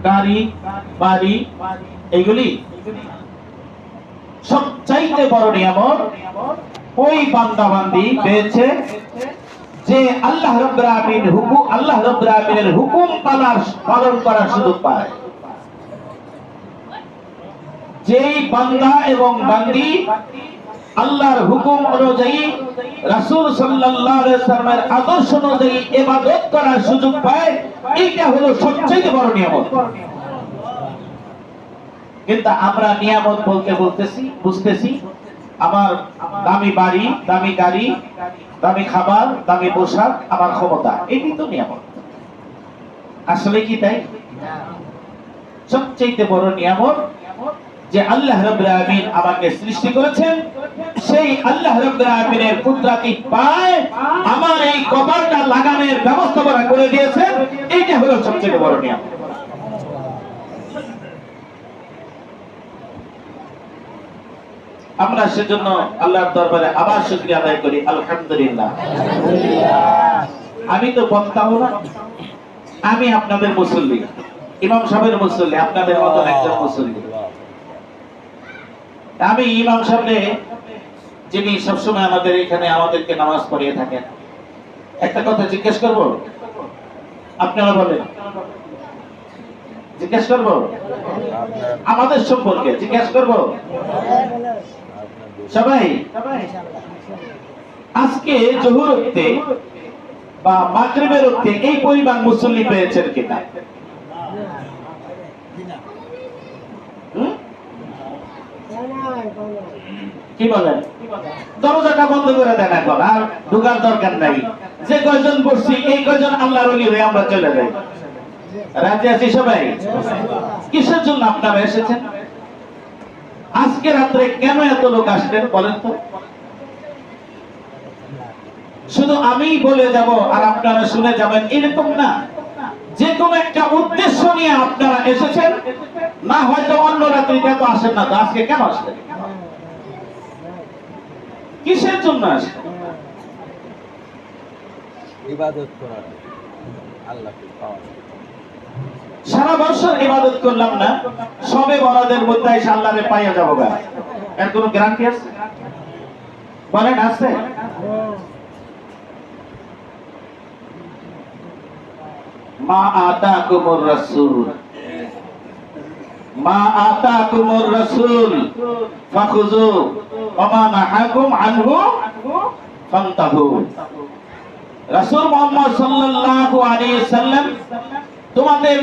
গাড়ি বাড়ি এগুলি সবচাইতে বড় নিয়ামত ওই বান্দা বান্দি পেয়েছে যে আল্লাহ রাব্বুল আলামিনের হুকুম পালন করার সুযোগ পায়। যেই বান্দা এবং বান্দি আল্লাহর হুকুম অনুযায়ী রাসূল সাল্লাল্লাহু আলাইহি ওয়াসাল্লামের আদর্শ অনুযায়ী ইবাদত করার সুযোগ পায়, এইটা হলো সবচেয়ে বড় নিয়ামত। কিন্তু আমরা নিয়ামত বলতে বুঝতেছি আমার দামি বাড়ি, দামি গাড়ি, দামি খাবার, দামি পোশাক, আমার ক্ষমতা, এটি তো নিয়ামত। আসলে কি তাই? সবচেয়ে বড় নিয়ামত যে আল্লাহ রাব্বুল আলামিন আমাকে সৃষ্টি করেছেন, সেই আল্লাহ রাব্বুল আলামিনের কুদরতি পায় আমার এই কবরটা লাগানোর ব্যবস্থা করে দিয়েছেন, এইটা হলো সবচেয়ে বড় নিয়ামত। আমরা সেজন্য আল্লাহর দরবারে আবার শুকরিয়া আদায় করি, আলহামদুলিল্লাহ। আমি তো বক্তাও না, আমি আপনাদের মুসল্লি, ইমাম সাহেবের মুসল্লি, আপনাদের মতো একজন মুসল্লি। আমি ইমাম সাহেব যিনি সবসময় আমাদের এখানে আমাদেরকে নামাজ পড়িয়ে থাকেন, একটা কথা জিজ্ঞেস করব, আপনারা বলেন। জিজ্ঞেস করব আমাদের সম্পর্কে, জিজ্ঞেস করব সবাই। আজকে জোহর উঠতে বা মাগরিবের উঠতে এই পরিমাণ মুসল্লি পেয়েছেন কিনা? কি বলেন? দরজাটা বন্ধ করে দেন এখন, আর ঢোকার দরকার নাই। যে কয়জন বসছি এই কয়জন আল্লাহর ওলি হয়ে আমরা চলে যাই। রাজি আছি সবাই? কিসের জন্য আপনারা এসেছেন? আজকে রাত্রে কেন এত লোক আসলেন বলেন তো? শুধু আমি বলে যাব আর আপনারা শুনে যাবেন এরকম না, যে কোনো একটা উদ্দেশ্য নিয়ে আপনারা এসেছেন। না হয়তো অন্য রাত্রিটা তো আসেন না, তো আজকে কেন আসলেন? কিসের জন্য আসলেন? ইবাদত করা, আল্লাহকে পাওয়া। সারা বছর ইবাদত করলাম না, সবে বরাদের মধ্যে এসে আল্লাহরে পাইয়া যাবো গা, এর কোনো গ্যারান্টি আছে? বলেন আছে? মা আতাকুমুর রাসূল ফাখুযু ওয়া মা নাহাকুম আনহু ফান্তাহু। রাসূল মুহাম্মদ সাল্লাল্লাহু আলাইহি ওয়াসাল্লাম তোমাদের